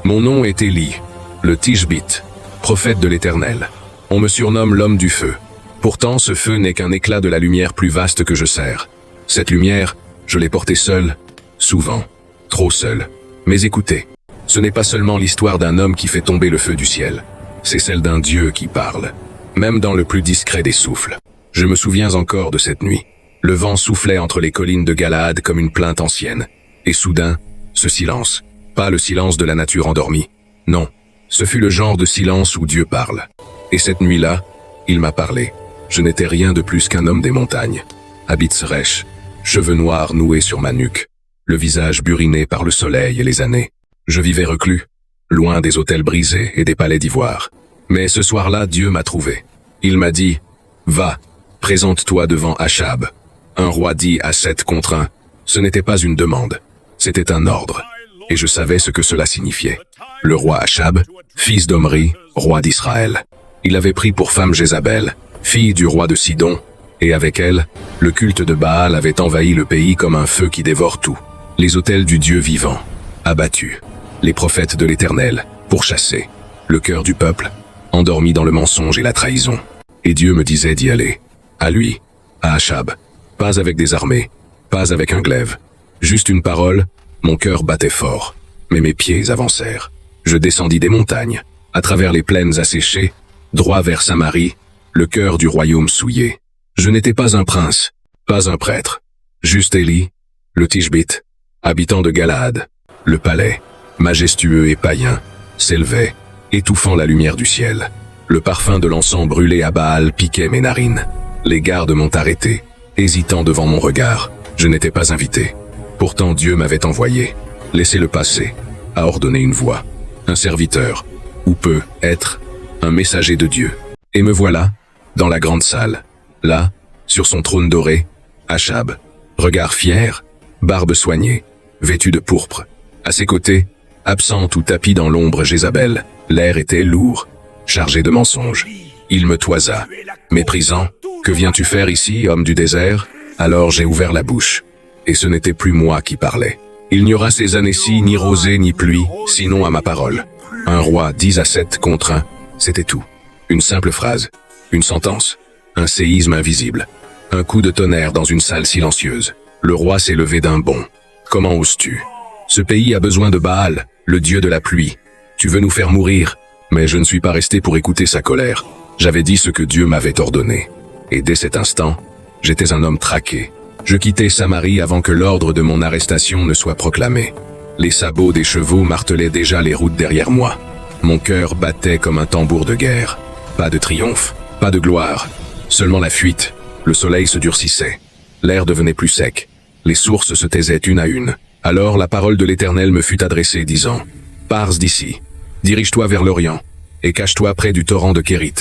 Mon nom est Élie, le Tishbite, prophète de l'Éternel. On me surnomme l'homme du feu. Pourtant, ce feu n'est qu'un éclat de la lumière plus vaste que je sers. Cette lumière, je l'ai portée seule, souvent, trop seule. Mais écoutez, ce n'est pas seulement l'histoire d'un homme qui fait tomber le feu du ciel. C'est celle d'un Dieu qui parle, même dans le plus discret des souffles. Je me souviens encore de cette nuit. Le vent soufflait entre les collines de Galaad comme une plainte ancienne. Et soudain, ce silence. Pas le silence de la nature endormie. Non, ce fut le genre de silence où Dieu parle. Et cette nuit-là, il m'a parlé. Je n'étais rien de plus qu'un homme des montagnes. Habit Srech, cheveux noirs noués sur ma nuque, le visage buriné par le soleil et les années. Je vivais reclus, loin des hôtels brisés et des palais d'ivoire. Mais ce soir-là, Dieu m'a trouvé. Il m'a dit, « Va, présente-toi devant Achab. » Un roi dit à 7 contre 1. Ce n'était pas une demande, c'était un ordre. Et je savais ce que cela signifiait. Le roi Achab, fils d'Omri, roi d'Israël. Il avait pris pour femme Jézabel, fille du roi de Sidon, et avec elle, le culte de Baal avait envahi le pays comme un feu qui dévore tout. Les autels du Dieu vivant, abattus. Les prophètes de l'Éternel, pourchassés. Le cœur du peuple, endormi dans le mensonge et la trahison. Et Dieu me disait d'y aller. À lui, à Achab. Pas avec des armées, pas avec un glaive. Juste une parole, mon cœur battait fort. Mais mes pieds avancèrent. Je descendis des montagnes, à travers les plaines asséchées, droit vers Samarie, le cœur du royaume souillé. Je n'étais pas un prince, pas un prêtre. Juste Élie, le Tishbite, habitant de Galaad. Le palais, majestueux et païen, s'élevait, étouffant la lumière du ciel. Le parfum de l'encens brûlé à Baal piquait mes narines. Les gardes m'ont arrêté, hésitant devant mon regard. Je n'étais pas invité. Pourtant Dieu m'avait envoyé. Laissez-le passer, a ordonné une voix. Un serviteur, ou peut être, un messager de Dieu. Et me voilà, dans la grande salle. Là, sur son trône doré, Achab, regard fier, barbe soignée, vêtu de pourpre. À ses côtés, absente ou tapis dans l'ombre Jézabel, l'air était lourd, chargé de mensonges. Il me toisa, méprisant. « Que viens-tu faire ici, homme du désert ?» Alors j'ai ouvert la bouche. Et ce n'était plus moi qui parlais. Il n'y aura ces années-ci ni rosée ni pluie, sinon à ma parole. Un roi 10 à 7 contre 1, c'était tout. Une simple phrase, une sentence, un séisme invisible. Un coup de tonnerre dans une salle silencieuse. Le roi s'est levé d'un bond. Comment oses-tu ? Ce pays a besoin de Baal, le dieu de la pluie. Tu veux nous faire mourir ? Mais je ne suis pas resté pour écouter sa colère. J'avais dit ce que Dieu m'avait ordonné. Et dès cet instant, j'étais un homme traqué. Je quittais Samarie avant que l'ordre de mon arrestation ne soit proclamé. Les sabots des chevaux martelaient déjà les routes derrière moi. Mon cœur battait comme un tambour de guerre. Pas de triomphe, pas de gloire, seulement la fuite. Le soleil se durcissait. L'air devenait plus sec. Les sources se taisaient une à une. Alors la parole de l'Éternel me fut adressée, disant « Pars d'ici, dirige-toi vers l'Orient, et cache-toi près du torrent de Kérit. »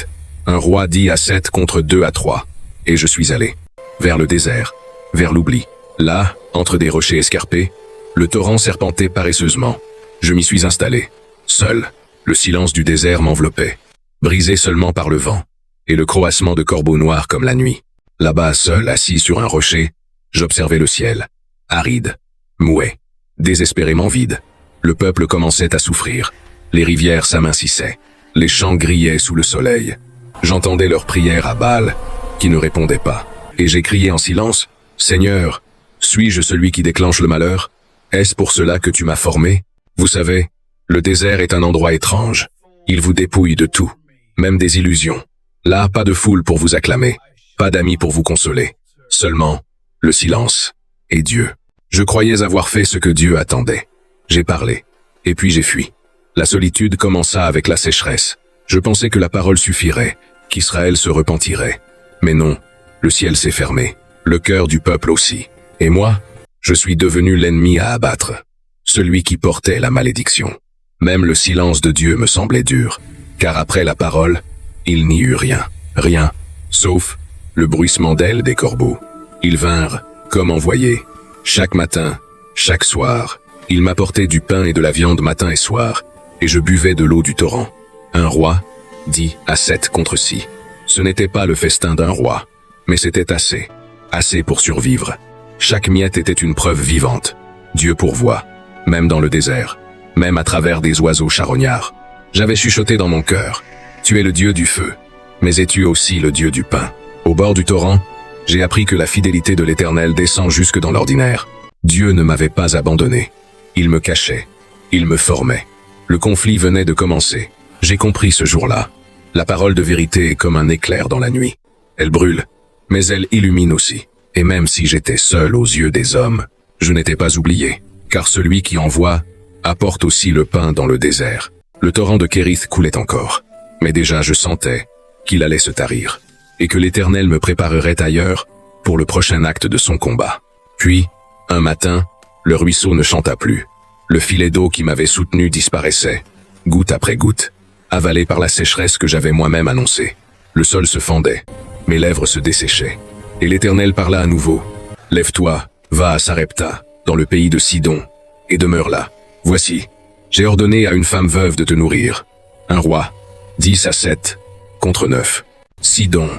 Un roi dit à 7 contre 2 à 3. Et je suis allé. Vers le désert, vers l'oubli. Là, entre des rochers escarpés, le torrent serpentait paresseusement. Je m'y suis installé. Seul, le silence du désert m'enveloppait, brisé seulement par le vent, et le croassement de corbeaux noirs comme la nuit. Là-bas, seul, assis sur un rocher, j'observais le ciel, aride, muet, désespérément vide. Le peuple commençait à souffrir. Les rivières s'amincissaient. Les champs grillaient sous le soleil. J'entendais leurs prières à Baal, qui ne répondait pas. Et j'ai crié en silence, « Seigneur, suis-je celui qui déclenche le malheur? Est-ce pour cela que tu m'as formé? Vous savez, le désert est un endroit étrange. Il vous dépouille de tout, même des illusions. Là, pas de foule pour vous acclamer, pas d'amis pour vous consoler. Seulement, le silence et Dieu. Je croyais avoir fait ce que Dieu attendait. J'ai parlé, et puis j'ai fui. La solitude commença avec la sécheresse. Je pensais que la parole suffirait, qu'Israël se repentirait. Mais non, le ciel s'est fermé, le cœur du peuple aussi. Et moi, je suis devenu l'ennemi à abattre, celui qui portait la malédiction. Même le silence de Dieu me semblait dur, car après la parole, il n'y eut rien, rien, sauf le bruissement d'ailes des corbeaux. Ils vinrent, comme envoyés, chaque matin, chaque soir. Ils m'apportaient du pain et de la viande matin et soir, et je buvais de l'eau du torrent. Un roi, dit à 7 contre 6. Ce n'était pas le festin d'un roi, mais c'était assez, assez pour survivre. Chaque miette était une preuve vivante. Dieu pourvoit, même dans le désert, même à travers des oiseaux charognards. J'avais chuchoté dans mon cœur, « Tu es le Dieu du feu, mais es-tu aussi le Dieu du pain ?» Au bord du torrent, j'ai appris que la fidélité de l'Éternel descend jusque dans l'ordinaire. Dieu ne m'avait pas abandonné. Il me cachait. Il me formait. Le conflit venait de commencer. J'ai compris ce jour-là. La parole de vérité est comme un éclair dans la nuit. Elle brûle, mais elle illumine aussi. Et même si j'étais seul aux yeux des hommes, je n'étais pas oublié, car celui qui envoie apporte aussi le pain dans le désert. Le torrent de Kérith coulait encore, mais déjà je sentais qu'il allait se tarir, et que l'Éternel me préparerait ailleurs pour le prochain acte de son combat. Puis, un matin, le ruisseau ne chanta plus. Le filet d'eau qui m'avait soutenu disparaissait, goutte après goutte, avalé par la sécheresse que j'avais moi-même annoncée. Le sol se fendait, mes lèvres se desséchaient, et l'Éternel parla à nouveau. « Lève-toi, va à Sarepta, dans le pays de Sidon, et demeure là. Voici, j'ai ordonné à une femme veuve de te nourrir. Un roi, 10 à 7, contre 9. Sidon,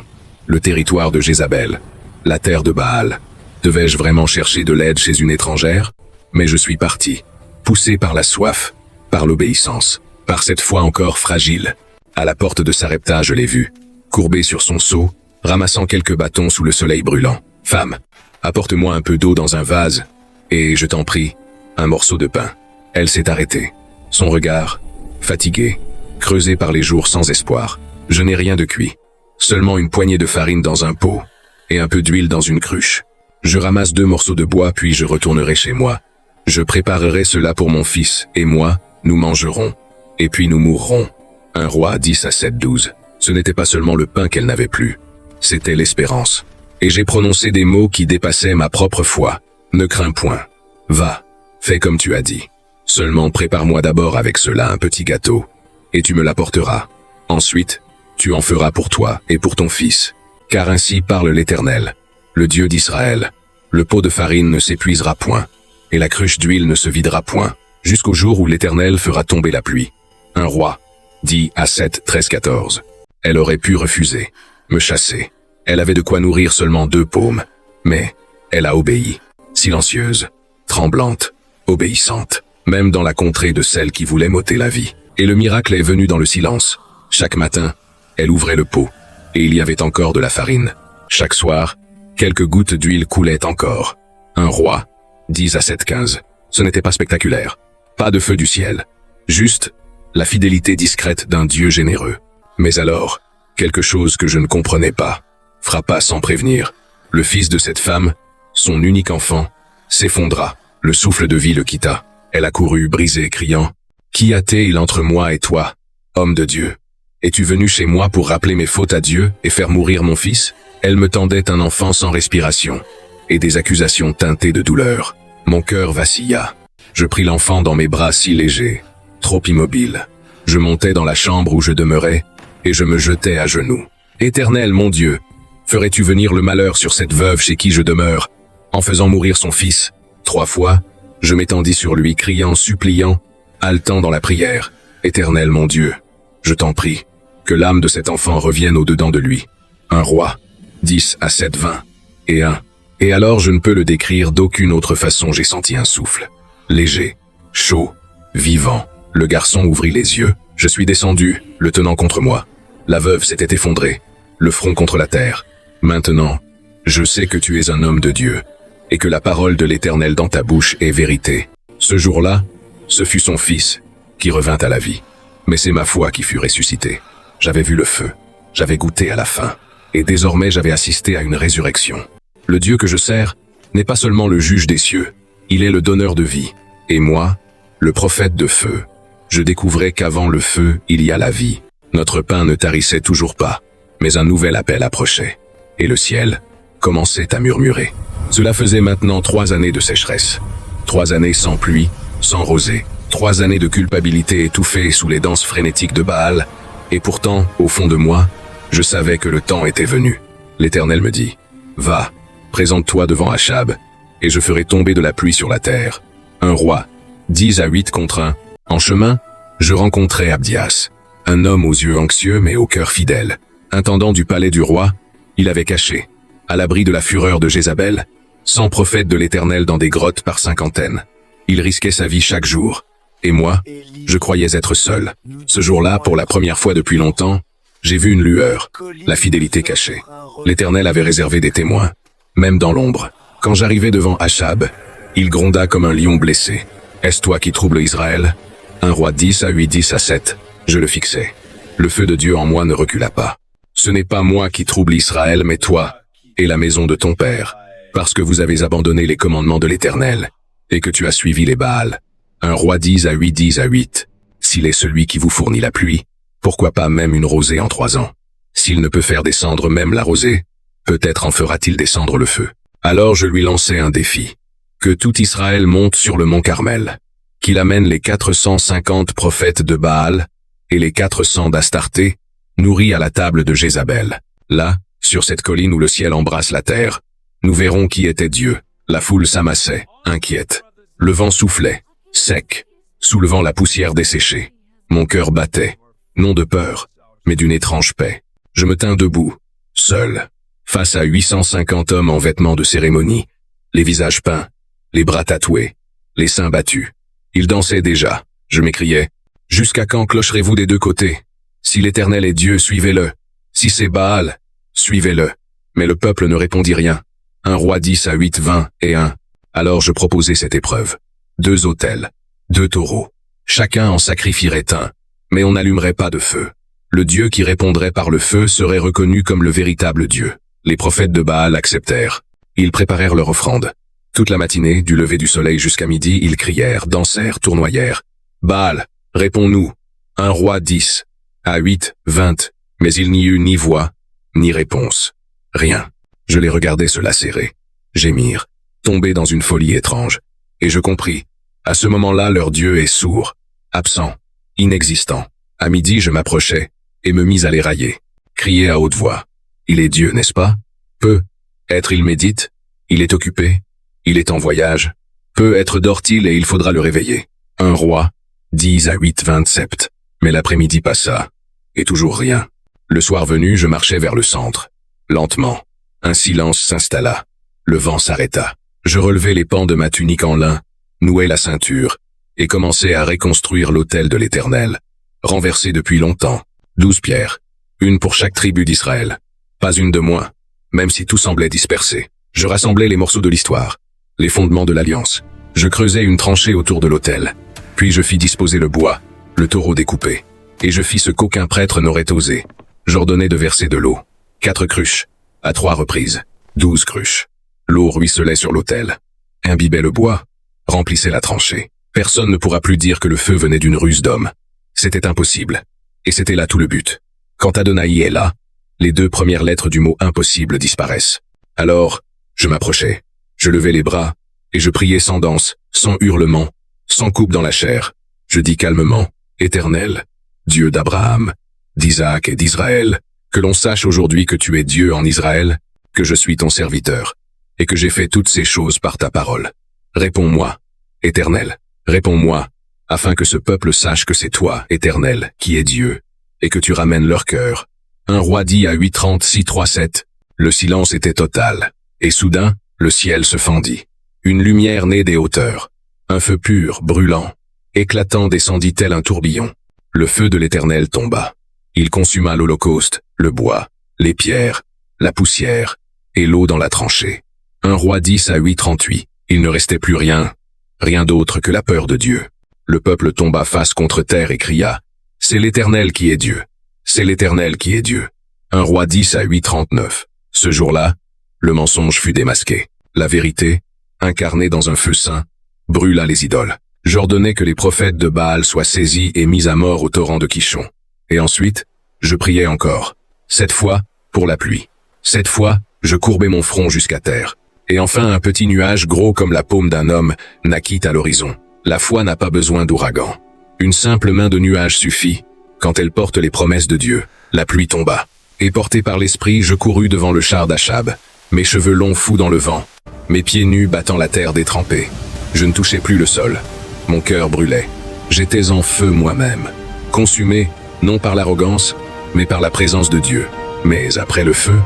le territoire de Jézabel, la terre de Baal. Devais-je vraiment chercher de l'aide chez une étrangère? Mais je suis parti, poussé par la soif, par l'obéissance, par cette foi encore fragile. À la porte de Sarepta, je l'ai vue, courbée sur son seau, ramassant quelques bâtons sous le soleil brûlant. « Femme, apporte-moi un peu d'eau dans un vase, et, je t'en prie, un morceau de pain. » Elle s'est arrêtée. Son regard, fatigué, creusé par les jours sans espoir. Je n'ai rien de cuit. Seulement une poignée de farine dans un pot, et un peu d'huile dans une cruche. Je ramasse 2 morceaux de bois puis je retournerai chez moi. Je préparerai cela pour mon fils, et moi, nous mangerons. Et puis nous mourrons. Un roi 10 à 7, 12. Ce n'était pas seulement le pain qu'elle n'avait plus. C'était l'espérance. Et j'ai prononcé des mots qui dépassaient ma propre foi. Ne crains point. Va, fais comme tu as dit. Seulement prépare-moi d'abord avec cela un petit gâteau, et tu me l'apporteras. Ensuite, tu en feras pour toi et pour ton fils. Car ainsi parle l'Éternel, le Dieu d'Israël. Le pot de farine ne s'épuisera point, et la cruche d'huile ne se videra point, jusqu'au jour où l'Éternel fera tomber la pluie. Un roi, dit à 7, 13, 14. Elle aurait pu refuser, me chasser. Elle avait de quoi nourrir seulement 2 paumes, mais elle a obéi, silencieuse, tremblante, obéissante, même dans la contrée de celle qui voulait m'ôter la vie. Et le miracle est venu dans le silence. Chaque matin, elle ouvrait le pot, et il y avait encore de la farine. Chaque soir, quelques gouttes d'huile coulaient encore. Un roi, 10 à 7, 15. Ce n'était pas spectaculaire. Pas de feu du ciel. Juste la fidélité discrète d'un Dieu généreux. Mais alors, quelque chose que je ne comprenais pas, frappa sans prévenir. Le fils de cette femme, son unique enfant, s'effondra. Le souffle de vie le quitta. Elle accourut brisée, criant « Qu'y a-t-il entre moi et toi, homme de Dieu? Es-tu venu chez moi pour rappeler mes fautes à Dieu et faire mourir mon fils ?» Elle me tendait un enfant sans respiration, et des accusations teintées de douleur. Mon cœur vacilla. Je pris l'enfant dans mes bras si légers, trop immobile. Je montais dans la chambre où je demeurais, et je me jetais à genoux. « Éternel, mon Dieu, ferais-tu venir le malheur sur cette veuve chez qui je demeure, en faisant mourir son fils ?» 3 fois, je m'étendis sur lui, criant, suppliant, haletant dans la prière. « Éternel, mon Dieu, je t'en prie, que l'âme de cet enfant revienne au-dedans de lui. » Un roi, 10 à 7, 20, et 1. Et alors je ne peux le décrire d'aucune autre façon, j'ai senti un souffle. Léger, chaud, vivant. Le garçon ouvrit les yeux. Je suis descendu, le tenant contre moi. La veuve s'était effondrée, le front contre la terre. Maintenant, je sais que tu es un homme de Dieu, et que la parole de l'Éternel dans ta bouche est vérité. Ce jour-là, ce fut son fils, qui revint à la vie. Mais c'est ma foi qui fut ressuscitée. J'avais vu le feu, j'avais goûté à la faim, et désormais j'avais assisté à une résurrection. Le Dieu que je sers n'est pas seulement le juge des cieux, il est le donneur de vie. Et moi, le prophète de feu, je découvrais qu'avant le feu, il y a la vie. Notre pain ne tarissait toujours pas, mais un nouvel appel approchait. Et le ciel commençait à murmurer. Cela faisait maintenant 3 années de sécheresse. 3 années sans pluie, sans rosée. 3 années de culpabilité étouffée sous les danses frénétiques de Baal. Et pourtant, au fond de moi, je savais que le temps était venu. L'Éternel me dit, « Va, présente-toi devant Achab, et je ferai tomber de la pluie sur la terre. » Un roi, 10 à 8 contre 1. En chemin, je rencontrai Abdias, un homme aux yeux anxieux mais au cœur fidèle. Intendant du palais du roi, il avait caché, à l'abri de la fureur de Jézabel, 100 prophètes de l'Éternel dans des grottes par cinquantaines. Il risquait sa vie chaque jour, Et moi, je croyais être seul. Ce jour-là, pour la première fois depuis longtemps, j'ai vu une lueur, la fidélité cachée. L'Éternel avait réservé des témoins, même dans l'ombre. Quand j'arrivai devant Achab, il gronda comme un lion blessé. « Est-ce toi qui troubles Israël ?» 1 Roi 10 à 8, 10 à 7. Je le fixai. Le feu de Dieu en moi ne recula pas. Ce n'est pas moi qui trouble Israël, mais toi et la maison de ton père, parce que vous avez abandonné les commandements de l'Éternel, et que tu as suivi les Baals. 1 Roi 10 à 8, 10 à 8. S'il est celui qui vous fournit la pluie, pourquoi pas même une rosée en 3 ans? S'il ne peut faire descendre même la rosée, peut-être en fera-t-il descendre le feu. Alors je lui lançai un défi. Que tout Israël monte sur le mont Carmel, qu'il amène les 450 prophètes de Baal et les 400 d'Astarté, nourris à la table de Jézabel. Là, sur cette colline où le ciel embrasse la terre, nous verrons qui était Dieu. La foule s'amassait, inquiète. Le vent soufflait, sec, soulevant la poussière desséchée. Mon cœur battait, non de peur, mais d'une étrange paix. Je me tins debout, seul, face à 850 hommes en vêtements de cérémonie, les visages peints, les bras tatoués, les seins battus. Ils dansaient déjà. Je m'écriais, « Jusqu'à quand clocherez-vous des deux côtés? Si l'Éternel est Dieu, suivez-le. Si c'est Baal, suivez-le. » Mais le peuple ne répondit rien. 1 Roi 10 à 8, 20 et 1. Alors je proposai cette épreuve. 2 autels, 2 taureaux. Chacun en sacrifierait un, mais on n'allumerait pas de feu. Le Dieu qui répondrait par le feu serait reconnu comme le véritable Dieu. Les prophètes de Baal acceptèrent. Ils préparèrent leur offrande. Toute la matinée, du lever du soleil jusqu'à midi, ils crièrent, dansèrent, tournoyèrent. « Baal, réponds-nous !» 1 Roi 10 à 8, 20. Mais il n'y eut ni voix, ni réponse. Rien. Je les regardais se lacérer, gémir, tomber dans une folie étrange. Et je compris. À ce moment-là, leur Dieu est sourd, absent, inexistant. À midi, je m'approchai et me mis à les railler. Crier à haute voix. Il est Dieu, n'est-ce pas? Peut-être il médite, il est occupé, il est en voyage. Peut-être dort-il et il faudra le réveiller. 1 Roi 10 à 8, 27. Mais l'après-midi passa, et toujours rien. Le soir venu, je marchais vers le centre. Lentement, un silence s'installa. Le vent s'arrêta. Je relevai les pans de ma tunique en lin, nouai la ceinture, et commençai à reconstruire l'autel de l'Éternel, renversé depuis longtemps. 12 pierres, une pour chaque tribu d'Israël. Pas une de moins, même si tout semblait dispersé. Je rassemblai les morceaux de l'histoire, les fondements de l'alliance. Je creusai une tranchée autour de l'autel. Puis je fis disposer le bois, le taureau découpé. Et je fis ce qu'aucun prêtre n'aurait osé. J'ordonnai de verser de l'eau. 4 cruches, à 3 reprises. 12 cruches. L'eau ruisselait sur l'autel, imbibait le bois, remplissait la tranchée. Personne ne pourra plus dire que le feu venait d'une ruse d'homme. C'était impossible. Et c'était là tout le but. Quand Adonai est là, les 2 premières lettres du mot impossible disparaissent. Alors, je m'approchai, je levai les bras, et je priai sans danse, sans hurlement, sans coupe dans la chair. Je dis calmement, Éternel, Dieu d'Abraham, d'Isaac et d'Israël, que l'on sache aujourd'hui que tu es Dieu en Israël, que je suis ton serviteur, et que j'ai fait toutes ces choses par ta parole. Réponds-moi, Éternel, réponds-moi, afin que ce peuple sache que c'est toi, Éternel, qui es Dieu, et que tu ramènes leur cœur. 1 Roi dit à 8:36, 3:7. Le silence était total, et soudain, le ciel se fendit. Une lumière née des hauteurs. Un feu pur, brûlant, éclatant descendit tel un tourbillon. Le feu de l'Éternel tomba. Il consuma l'holocauste, le bois, les pierres, la poussière, et l'eau dans la tranchée. 1 Roi 10 à 8:38. Il ne restait plus rien, rien d'autre que la peur de Dieu. Le peuple tomba face contre terre et cria, « C'est l'Éternel qui est Dieu, c'est l'Éternel qui est Dieu. » 1 Roi 10 à 8:39. Ce jour-là, le mensonge fut démasqué. La vérité, incarnée dans un feu saint, brûla les idoles. J'ordonnai que les prophètes de Baal soient saisis et mis à mort au torrent de Kishon. Et ensuite, je priai encore. Cette fois, pour la pluie. Cette fois, je courbai mon front jusqu'à terre. Et enfin un petit nuage gros comme la paume d'un homme naquit à l'horizon. La foi n'a pas besoin d'ouragan. Une simple main de nuage suffit. Quand elle porte les promesses de Dieu, la pluie tomba. Et porté par l'esprit, je courus devant le char d'Achab, mes cheveux longs fous dans le vent, mes pieds nus battant la terre détrempée. Je ne touchais plus le sol. Mon cœur brûlait. J'étais en feu moi-même, consumé, non par l'arrogance, mais par la présence de Dieu. Mais après le feu,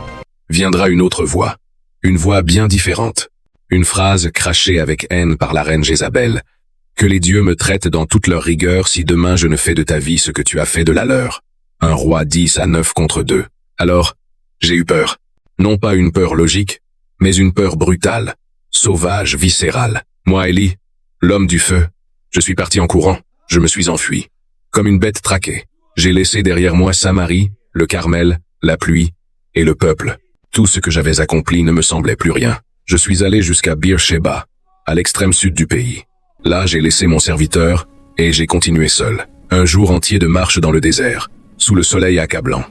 viendra une autre voix. Une voix bien différente. Une phrase crachée avec haine par la reine Jézabel. Que les dieux me traitent dans toute leur rigueur si demain je ne fais de ta vie ce que tu as fait de la leur. Un roi 10-9 contre 2. Alors, j'ai eu peur. Non pas une peur logique, mais une peur brutale, sauvage, viscérale. Moi, Élie, l'homme du feu, je suis parti en courant, je me suis enfui. Comme une bête traquée, j'ai laissé derrière moi Samarie, le Carmel, la pluie et le peuple. Tout ce que j'avais accompli ne me semblait plus rien. Je suis allé jusqu'à Beersheba, à l'extrême sud du pays. Là, j'ai laissé mon serviteur et j'ai continué seul. Un jour entier de marche dans le désert, sous le soleil accablant.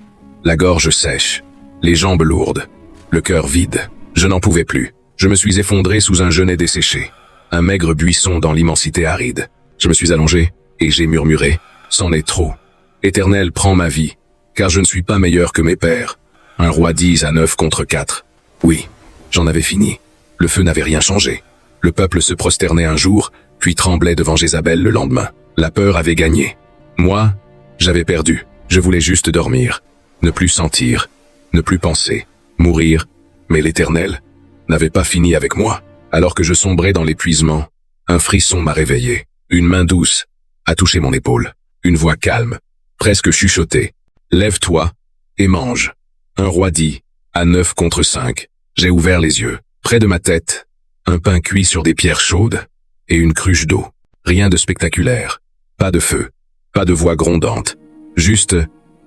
La gorge sèche, les jambes lourdes, le cœur vide. Je n'en pouvais plus. Je me suis effondré sous un genêt desséché, un maigre buisson dans l'immensité aride. Je me suis allongé et j'ai murmuré, c'en est trop. Éternel, prends ma vie, car je ne suis pas meilleur que mes pères. Un roi 10-9 contre 4. Oui, j'en avais fini. Le feu n'avait rien changé. Le peuple se prosternait un jour, puis tremblait devant Jézabel le lendemain. La peur avait gagné. Moi, j'avais perdu. Je voulais juste dormir, ne plus sentir, ne plus penser, mourir. Mais l'Éternel n'avait pas fini avec moi. Alors que je sombrais dans l'épuisement, un frisson m'a réveillé. Une main douce a touché mon épaule. Une voix calme, presque chuchotée. Lève-toi et mange. Un roi 10-9 contre 5. J'ai ouvert les yeux. Près de ma tête, un pain cuit sur des pierres chaudes et une cruche d'eau. Rien de spectaculaire. Pas de feu. Pas de voix grondante. Juste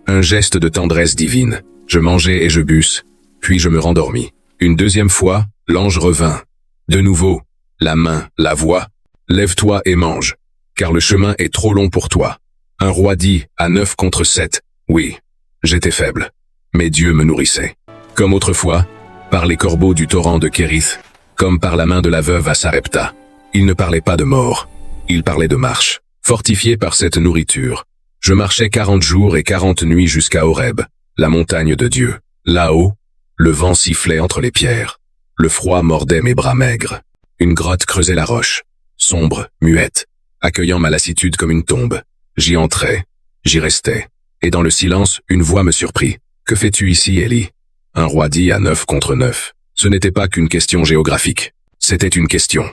un geste de tendresse divine. Je mangeai et je bus, puis je me rendormis. Une deuxième fois, l'ange revint. De nouveau, la main, la voix. Lève-toi et mange, car le chemin est trop long pour toi. Un roi 10-9 contre 7. Oui, j'étais faible, mais Dieu me nourrissait. Comme autrefois, par les corbeaux du torrent de Kérith, comme par la main de la veuve à Sarepta. Il ne parlait pas de mort, il parlait de marche. Fortifié par cette nourriture, je marchais 40 jours et 40 nuits jusqu'à Horeb, la montagne de Dieu. Là-haut, le vent sifflait entre les pierres. Le froid mordait mes bras maigres. Une grotte creusait la roche, sombre, muette, accueillant ma lassitude comme une tombe. J'y entrais, j'y restais, et dans le silence, une voix me surprit. « Que fais-tu ici, Élie ?» Un roi 10-9 contre 9. Ce n'était pas qu'une question géographique, c'était une question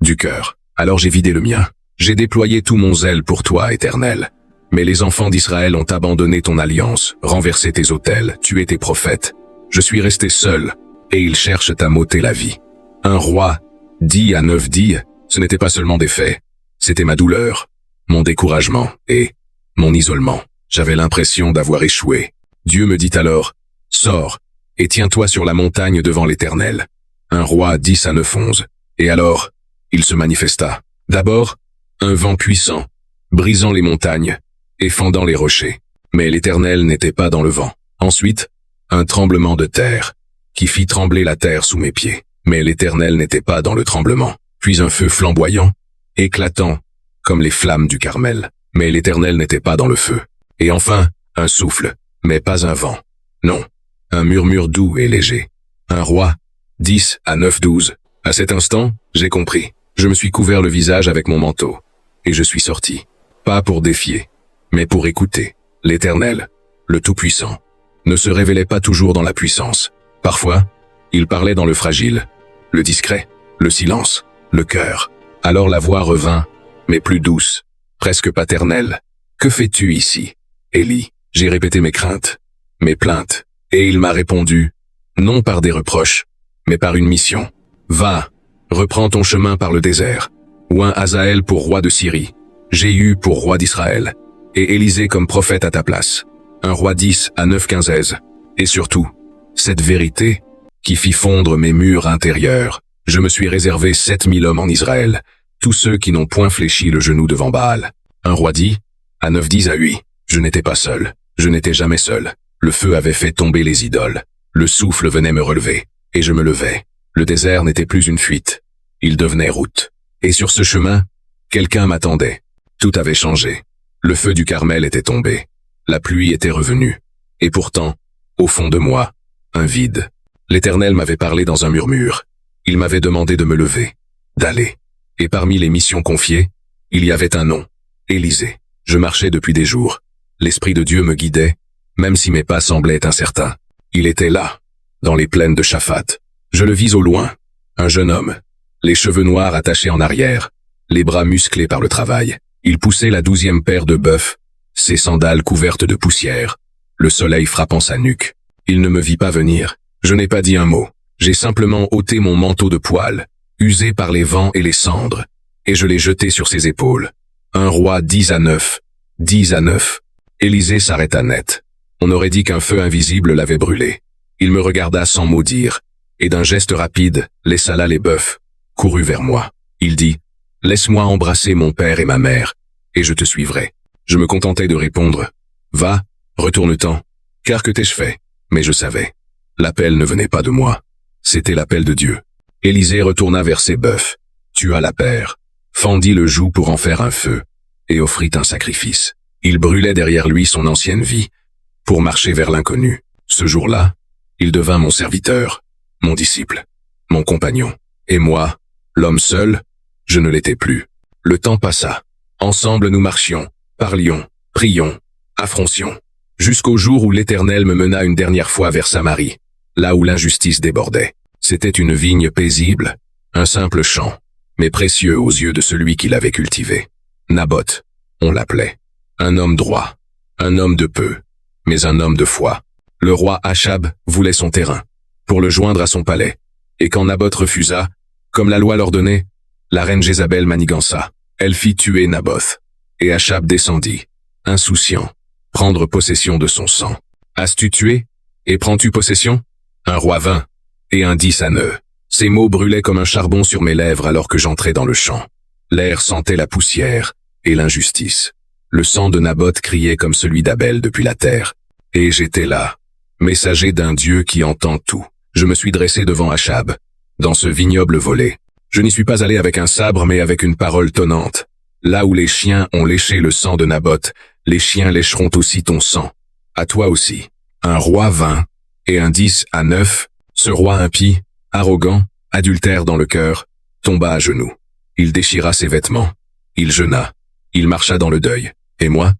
du cœur. Alors j'ai vidé le mien. J'ai déployé tout mon zèle pour toi, Éternel. Mais les enfants d'Israël ont abandonné ton alliance, renversé tes autels, tué tes prophètes. Je suis resté seul, et ils cherchent à m'ôter la vie. Un roi 10-9, ce n'était pas seulement des faits, c'était ma douleur, mon découragement et mon isolement. J'avais l'impression d'avoir échoué. Dieu me dit alors, sors et tiens-toi sur la montagne devant l'Éternel. Un roi 10-9. Et alors, il se manifesta. D'abord, un vent puissant, brisant les montagnes et fendant les rochers. Mais l'Éternel n'était pas dans le vent. Ensuite, un tremblement de terre, qui fit trembler la terre sous mes pieds. Mais l'Éternel n'était pas dans le tremblement. Puis un feu flamboyant, éclatant, comme les flammes du Carmel. Mais l'Éternel n'était pas dans le feu. Et enfin, un souffle, mais pas un vent. Non, un murmure doux et léger. Un roi 10-9. À cet instant, j'ai compris. Je me suis couvert le visage avec mon manteau. Et je suis sorti. Pas pour défier, mais pour écouter. L'Éternel, le Tout-Puissant, ne se révélait pas toujours dans la puissance. Parfois, il parlait dans le fragile, le discret, le silence, le cœur. Alors la voix revint, mais plus douce, presque paternelle. « Que fais-tu ici, Élie ?» J'ai répété mes craintes, mes plaintes, et il m'a répondu, non par des reproches, mais par une mission. « Va, reprends ton chemin par le désert. Oins Hazaël pour roi de Syrie, Jéhu pour roi d'Israël, et Élisée comme prophète à ta place. » Un roi 10-9. Et surtout, cette vérité qui fit fondre mes murs intérieurs. Je me suis réservé 7000 hommes en Israël, tous ceux qui n'ont point fléchi le genou devant Baal. Un roi 10-9. Oui, je n'étais pas seul, je n'étais jamais seul. Le feu avait fait tomber les idoles, le souffle venait me relever, et je me levais. Le désert n'était plus une fuite, il devenait route. Et sur ce chemin, quelqu'un m'attendait. Tout avait changé. Le feu du Carmel était tombé. La pluie était revenue. Et pourtant, au fond de moi, un vide. L'Éternel m'avait parlé dans un murmure. Il m'avait demandé de me lever, d'aller. Et parmi les missions confiées, il y avait un nom, Élisée. Je marchais depuis des jours. L'Esprit de Dieu me guidait, même si mes pas semblaient incertains. Il était là, dans les plaines de Shaphat. Je le vis au loin, un jeune homme, les cheveux noirs attachés en arrière, les bras musclés par le travail. Il poussait la 12e paire de bœufs, ses sandales couvertes de poussière, le soleil frappant sa nuque. Il ne me vit pas venir. Je n'ai pas dit un mot. J'ai simplement ôté mon manteau de poil, usé par les vents et les cendres, et je l'ai jeté sur ses épaules. Un roi 10-9. 10-9. Élisée s'arrêta net. On aurait dit qu'un feu invisible l'avait brûlé. Il me regarda sans mot dire, et d'un geste rapide, laissa là les bœufs, courut vers moi. Il dit, « Laisse-moi embrasser mon père et ma mère, et je te suivrai. » Je me contentais de répondre, « Va, retourne-t'en, car que t'ai-je fait ?» Mais je savais. L'appel ne venait pas de moi. C'était l'appel de Dieu. Élisée retourna vers ses bœufs, tua la paire, fendit le joug pour en faire un feu, et offrit un sacrifice. Il brûlait derrière lui son ancienne vie, pour marcher vers l'inconnu. Ce jour-là, il devint mon serviteur, mon disciple, mon compagnon. Et moi, l'homme seul, je ne l'étais plus. Le temps passa. Ensemble nous marchions, parlions, prions, affrontions, jusqu'au jour où l'Éternel me mena une dernière fois vers Samarie, là où l'injustice débordait. C'était une vigne paisible, un simple champ, mais précieux aux yeux de celui qui l'avait cultivé. Naboth, on l'appelait. Un homme droit, un homme de peu, mais un homme de foi. Le roi Achab voulait son terrain, pour le joindre à son palais. Et quand Naboth refusa, comme la loi l'ordonnait, la reine Jézabel manigança. Elle fit tuer Naboth. Et Achab descendit, insouciant, prendre possession de son sang. As-tu tué? Et prends-tu possession? Un roi vint, et un 10-9. Ces mots brûlaient comme un charbon sur mes lèvres alors que j'entrais dans le champ. L'air sentait la poussière et l'injustice. Le sang de Naboth criait comme celui d'Abel depuis la terre. Et j'étais là, messager d'un Dieu qui entend tout. Je me suis dressé devant Achab, dans ce vignoble volé. Je n'y suis pas allé avec un sabre mais avec une parole tonnante. Là où les chiens ont léché le sang de Naboth, les chiens lécheront aussi ton sang. À toi aussi. Un roi vint, et un 10-9, ce roi impie, arrogant, adultère dans le cœur, tomba à genoux. Il déchira ses vêtements. Il jeûna. Il marcha dans le deuil. Et moi,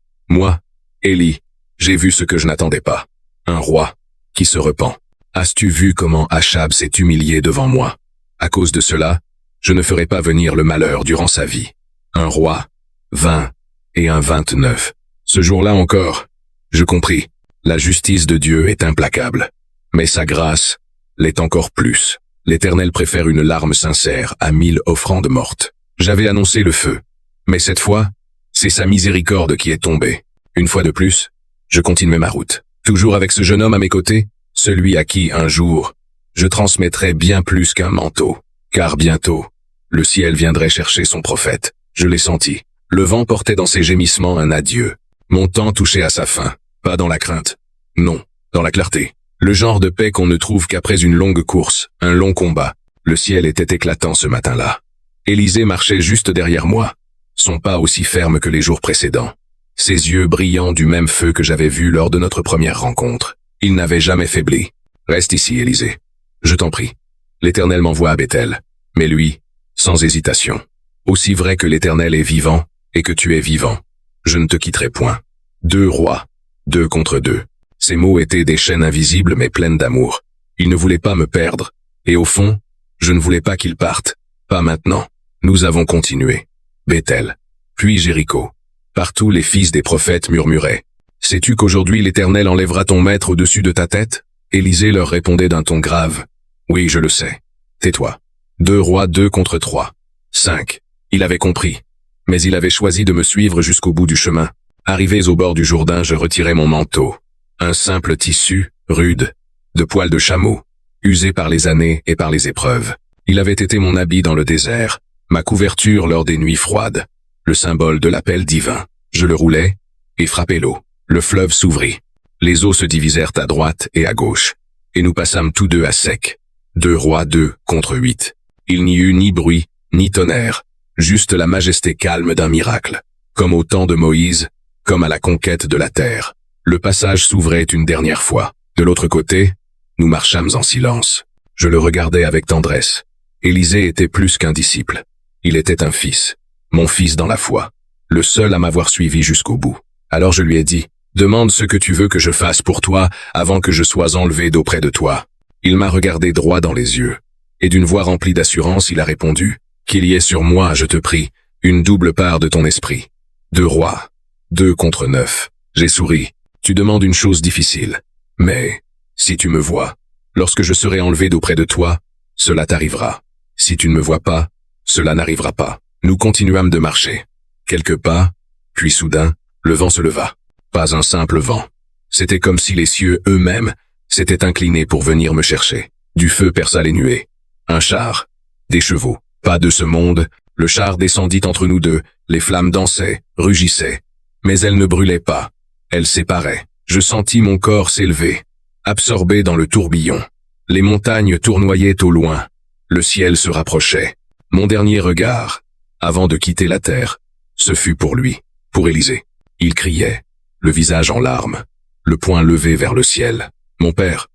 Élie, j'ai vu ce que je n'attendais pas. Un roi, qui se repent. As-tu vu comment Achab s'est humilié devant moi? À cause de cela, je ne ferai pas venir le malheur durant sa vie. Un roi, 20, et un 29. Ce jour-là encore, je compris, la justice de Dieu est implacable. Mais sa grâce l'est encore plus. L'Éternel préfère une larme sincère à 1000 offrandes mortes. J'avais annoncé le feu. Mais cette fois, c'est sa miséricorde qui est tombée. Une fois de plus, je continuais ma route. Toujours avec ce jeune homme à mes côtés, celui à qui, un jour, je transmettrai bien plus qu'un manteau. Car bientôt, le ciel viendrait chercher son prophète. Je l'ai senti. Le vent portait dans ses gémissements un adieu. Mon temps touchait à sa fin. Pas dans la crainte. Non, dans la clarté. Le genre de paix qu'on ne trouve qu'après une longue course, un long combat. Le ciel était éclatant ce matin-là. Élisée marchait juste derrière moi, son pas aussi ferme que les jours précédents. Ses yeux brillants du même feu que j'avais vu lors de notre première rencontre. Il n'avait jamais faibli. Reste ici, Élisée. Je t'en prie. L'Éternel m'envoie à Béthel. Mais lui, sans hésitation. Aussi vrai que l'Éternel est vivant, et que tu es vivant, je ne te quitterai point. 2 rois, 2 contre 2. Ces mots étaient des chaînes invisibles mais pleines d'amour. Il ne voulait pas me perdre, et au fond, je ne voulais pas qu'il parte. Pas maintenant. Nous avons continué. Béthel, puis Jéricho. Partout les fils des prophètes murmuraient. Sais-tu qu'aujourd'hui l'Éternel enlèvera ton maître au-dessus de ta tête? Élisée leur répondait d'un ton grave. Oui, je le sais. Tais-toi. 2 rois 2 contre 3. 5. Il avait compris. Mais il avait choisi de me suivre jusqu'au bout du chemin. Arrivés au bord du Jourdain, je retirai mon manteau. Un simple tissu, rude, de poils de chameau, usé par les années et par les épreuves. Il avait été mon habit dans le désert, ma couverture lors des nuits froides, le symbole de l'appel divin. Je le roulais, et frappai l'eau. Le fleuve s'ouvrit. Les eaux se divisèrent à droite et à gauche, et nous passâmes tous deux à sec. 2 rois 2 contre 8. Il n'y eut ni bruit, ni tonnerre, juste la majesté calme d'un miracle, comme au temps de Moïse, comme à la conquête de la terre. Le passage s'ouvrait une dernière fois. De l'autre côté, nous marchâmes en silence. Je le regardais avec tendresse. Élisée était plus qu'un disciple. Il était un fils, mon fils dans la foi, le seul à m'avoir suivi jusqu'au bout. Alors je lui ai dit, « Demande ce que tu veux que je fasse pour toi avant que je sois enlevé d'auprès de toi. » Il m'a regardé droit dans les yeux, et d'une voix remplie d'assurance, il a répondu, « Qu'il y ait sur moi, je te prie, Une double part de ton esprit. 2 rois. 2 contre 9. J'ai souri. Tu demandes une chose difficile. Mais, si tu me vois, lorsque je serai enlevé d'auprès de toi, cela t'arrivera. Si tu ne me vois pas, cela n'arrivera pas. Nous continuâmes de marcher. Quelques pas, puis soudain, le vent se leva. Pas un simple vent. C'était comme si les cieux eux-mêmes s'étaient inclinés pour venir me chercher. Du feu perça les nuées. Un char. Des chevaux. Pas de ce monde, le char descendit entre nous deux, les flammes dansaient, rugissaient. Mais elles ne brûlaient pas. Elles séparaient. Je sentis mon corps s'élever, absorbé dans le tourbillon. Les montagnes tournoyaient au loin. Le ciel se rapprochait. Mon dernier regard, avant de quitter la terre, ce fut pour lui, pour Élisée. Il criait, le visage en larmes, le poing levé vers le ciel. Mon père,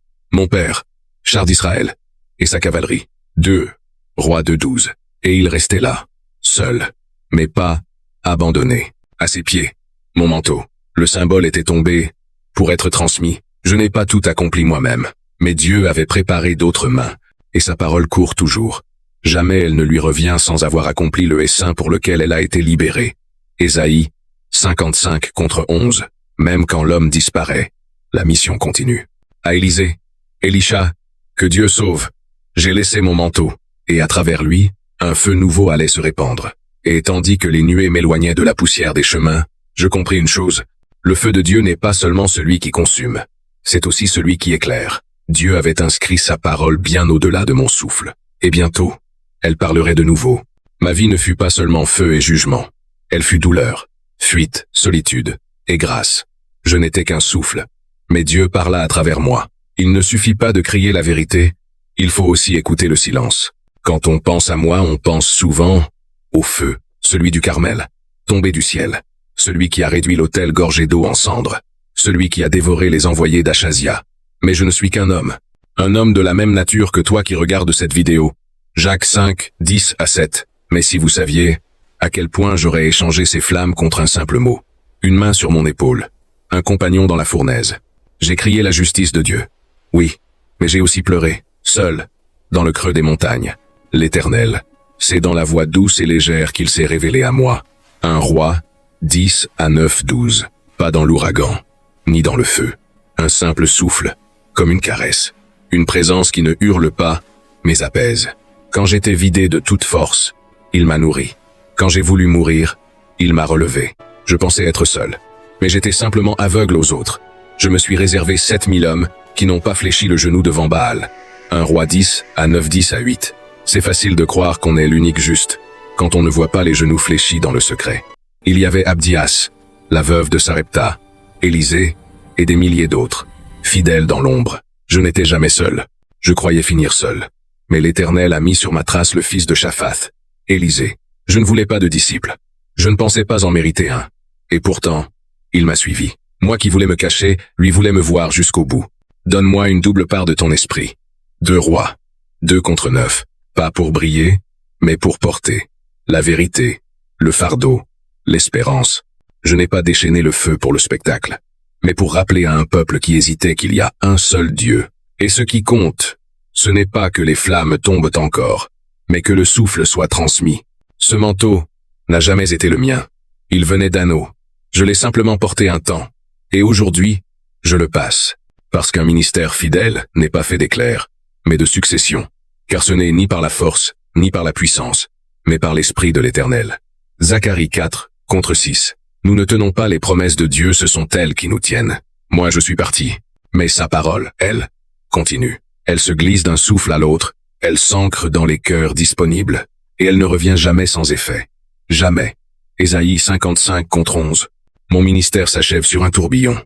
char d'Israël, et sa cavalerie. 2 rois de 12. Et il restait là, seul, mais pas abandonné. À ses pieds, mon manteau. Le symbole était tombé pour être transmis. Je n'ai pas tout accompli moi-même, mais Dieu avait préparé d'autres mains, et sa parole court toujours. Jamais elle ne lui revient sans avoir accompli le essaim pour lequel elle a été libérée. Ésaïe 55 contre 11. Même quand l'homme disparaît, la mission continue. À Élisée, Élisha, que Dieu sauve. J'ai laissé mon manteau, et à travers lui, un feu nouveau allait se répandre. Et tandis que les nuées m'éloignaient de la poussière des chemins, je compris une chose. Le feu de Dieu n'est pas seulement celui qui consume, c'est aussi celui qui éclaire. Dieu avait inscrit sa parole bien au-delà de mon souffle. Et bientôt, elle parlerait de nouveau. Ma vie ne fut pas seulement feu et jugement. Elle fut douleur, fuite, solitude et grâce. Je n'étais qu'un souffle. Mais Dieu parla à travers moi. Il ne suffit pas de crier la vérité, il faut aussi écouter le silence. Quand on pense à moi, on pense souvent au feu, celui du Carmel, tombé du ciel, celui qui a réduit l'autel gorgé d'eau en cendres, celui qui a dévoré les envoyés d'Achazia. Mais je ne suis qu'un homme de la même nature que toi qui regardes cette vidéo. Jacques 5, 10 à 7. Mais si vous saviez à quel point j'aurais échangé ces flammes contre un simple mot. Une main sur mon épaule, un compagnon dans la fournaise. J'ai crié la justice de Dieu. Oui, mais j'ai aussi pleuré, seul, dans le creux des montagnes. L'Éternel, c'est dans la voix douce et légère qu'il s'est révélé à moi. 1 Roi 10 à 9, 12. Pas dans l'ouragan, ni dans le feu. Un simple souffle, comme une caresse. Une présence qui ne hurle pas, mais apaise. Quand j'étais vidé de toute force, il m'a nourri. Quand j'ai voulu mourir, il m'a relevé. Je pensais être seul, mais j'étais simplement aveugle aux autres. Je me suis réservé 7000 hommes qui n'ont pas fléchi le genou devant Baal. 1 Roi 10 à 9, 10 à 8. C'est facile de croire qu'on est l'unique juste, quand on ne voit pas les genoux fléchis dans le secret. Il y avait Abdias, la veuve de Sarepta, Élisée, et des milliers d'autres, fidèles dans l'ombre. Je n'étais jamais seul. Je croyais finir seul. Mais l'Éternel a mis sur ma trace le fils de Shaphath, Élisée. Je ne voulais pas de disciple. Je ne pensais pas en mériter un. Et pourtant, il m'a suivi. Moi qui voulais me cacher, lui voulait me voir jusqu'au bout. Donne-moi une double part de ton esprit. 2 rois. 2 contre 9. Pas pour briller, mais pour porter. La vérité, le fardeau, l'espérance. Je n'ai pas déchaîné le feu pour le spectacle, mais pour rappeler à un peuple qui hésitait qu'il y a un seul Dieu. Et ce qui compte, ce n'est pas que les flammes tombent encore, mais que le souffle soit transmis. Ce manteau n'a jamais été le mien. Il venait d'Anneau. Je l'ai simplement porté un temps. Et aujourd'hui, je le passe. Parce qu'un ministère fidèle n'est pas fait d'éclairs, mais de succession. Car ce n'est ni par la force, ni par la puissance, mais par l'Esprit de l'Éternel. Zacharie 4, contre 6. Nous ne tenons pas les promesses de Dieu, ce sont elles qui nous tiennent. Moi je suis parti. Mais sa parole, elle, continue. Elle se glisse d'un souffle à l'autre, elle s'ancre dans les cœurs disponibles, et elle ne revient jamais sans effet. Jamais. Ésaïe 55 contre 11. Mon ministère s'achève sur un tourbillon.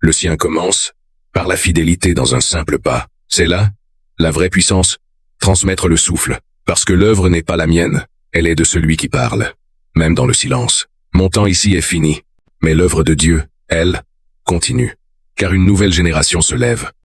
Le sien commence par la fidélité dans un simple pas. C'est là, la vraie puissance, transmettre le souffle, parce que l'œuvre n'est pas la mienne, elle est de celui qui parle. Même dans le silence. Mon temps ici est fini, mais l'œuvre de Dieu, elle, continue. Car une nouvelle génération se lève.